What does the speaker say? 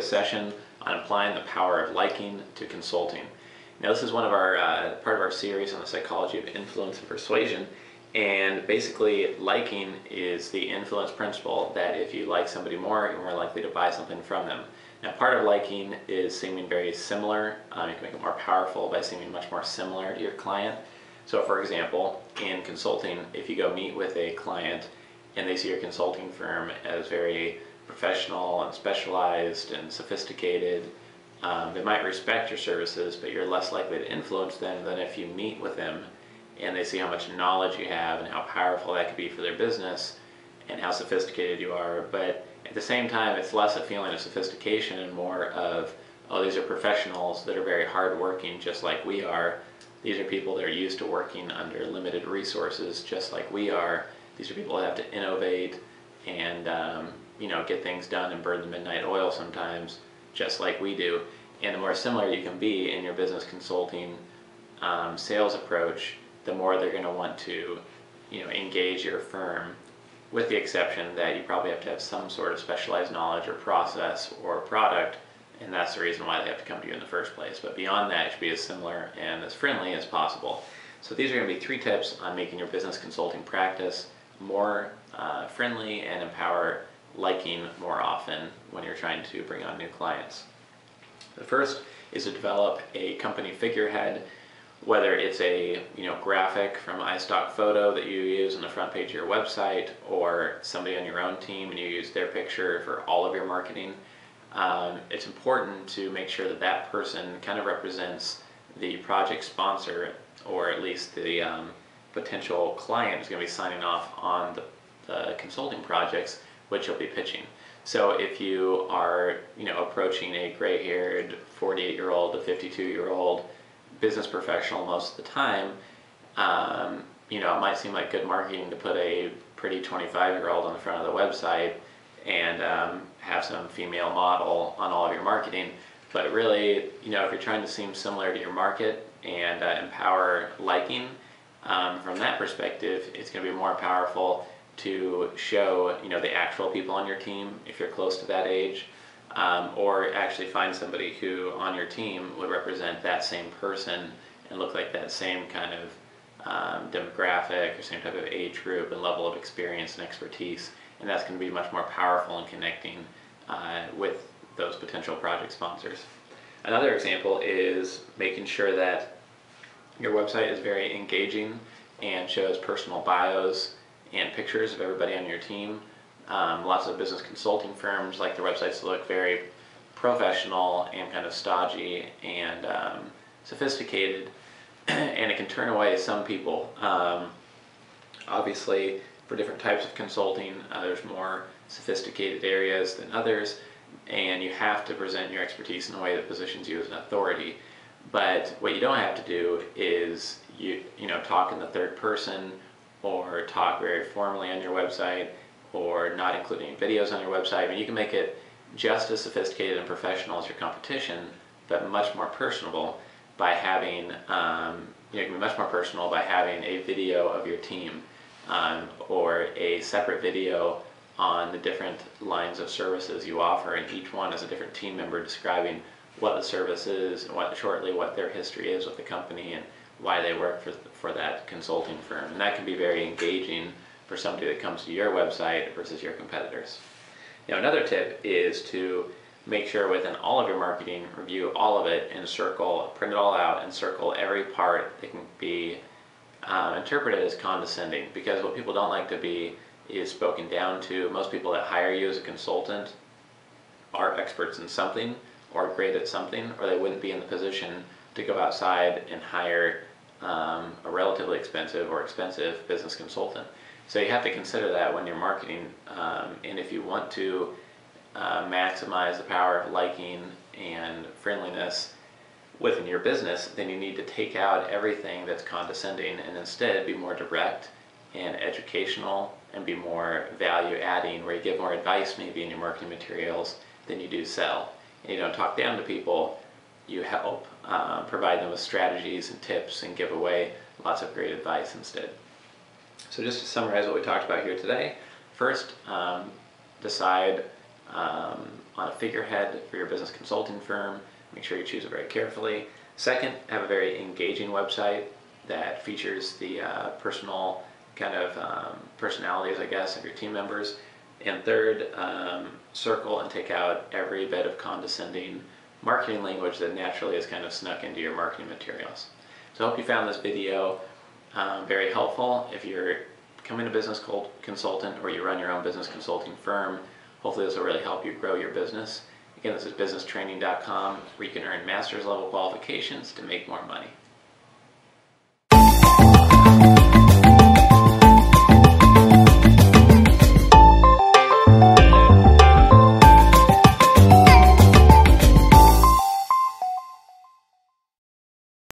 session on applying the power of liking to consulting. Now this is one of our part of our series on the psychology of influence and persuasion, and basically liking is the influence principle that if you like somebody more, you're more likely to buy something from them. Now part of liking is seeming very similar. You can make it more powerful by seeming much more similar to your client. So for example, in consulting, if you go meet with a client and they see your consulting firm as very professional and specialized and sophisticated, they might respect your services, but you're less likely to influence them than if you meet with them and they see how much knowledge you have and how powerful that could be for their business and how sophisticated you are. But at the same time, it's less a feeling of sophistication and more of, oh, these are professionals that are very hardworking just like we are. These are people that are used to working under limited resources just like we are. These are people that have to innovate and get things done and burn the midnight oil sometimes just like we do. And the more similar you can be in your business consulting sales approach, the more they're going to want to engage your firm, with the exception that you probably have to have some sort of specialized knowledge or process or product, and that's the reason why they have to come to you in the first place. But beyond that, it should be as similar and as friendly as possible. So these are going to be 3 tips on making your business consulting practice more friendly and empower liking more often when you're trying to bring on new clients. The first is to develop a company figurehead, whether it's a graphic from iStock photo that you use on the front page of your website, or somebody on your own team and you use their picture for all of your marketing. It's important to make sure that that person kind of represents the project sponsor, or at least the potential client who's going to be signing off on the consulting projects which you'll be pitching. So if you are approaching a gray-haired 48-year-old to 52-year-old business professional most of the time, it might seem like good marketing to put a pretty 25-year-old on the front of the website and have some female model on all of your marketing. But really, if you're trying to seem similar to your market and empower liking, from that perspective, it's going to be more powerful to show the actual people on your team if you're close to that age, or actually find somebody who on your team would represent that same person and look like that same kind of demographic or same type of age group and level of experience and expertise, and that's going to be much more powerful in connecting with those potential project sponsors. Another example is making sure that your website is very engaging and shows personal bios and pictures of everybody on your team. Lots of business consulting firms like their websites to look very professional and kind of stodgy and sophisticated, and it can turn away some people. Obviously, for different types of consulting, there's more sophisticated areas than others, and you have to present your expertise in a way that positions you as an authority. But what you don't have to do is talk in the third person, or talk very formally on your website, or not include any videos on your website. I mean, you can make it just as sophisticated and professional as your competition, but much more personable by having a video of your team, or a separate video on the different lines of services you offer, and each one is a different team member describing what the service is and what their history is with the company and why they work for that consulting firm. And that can be very engaging for somebody that comes to your website versus your competitors. Now, another tip is to make sure within all of your marketing, review all of it and print it all out and circle every part that can be interpreted as condescending, because what people don't like to be is spoken down to. Most people that hire you as a consultant are experts in something or great at something, or they wouldn't be in the position to go outside and hire a relatively expensive or expensive business consultant. So you have to consider that when you're marketing, and if you want to maximize the power of liking and friendliness within your business, then you need to take out everything that's condescending and instead be more direct and educational and be more value adding, where you give more advice maybe in your marketing materials than you do sell. And you don't talk down to people, you help provide them with strategies and tips and give away lots of great advice instead. So just to summarize what we talked about here today, first decide on a figurehead for your business consulting firm. Make sure you choose it very carefully. Second, have a very engaging website that features the personal kind of personalities, I guess, of your team members. And third, circle and take out every bit of condescending marketing language that naturally is kind of snuck into your marketing materials. So I hope you found this video very helpful. If you're becoming a business consultant or you run your own business consulting firm, hopefully this will really help you grow your business. Again, this is businesstraining.com, where you can earn master's level qualifications to make more money.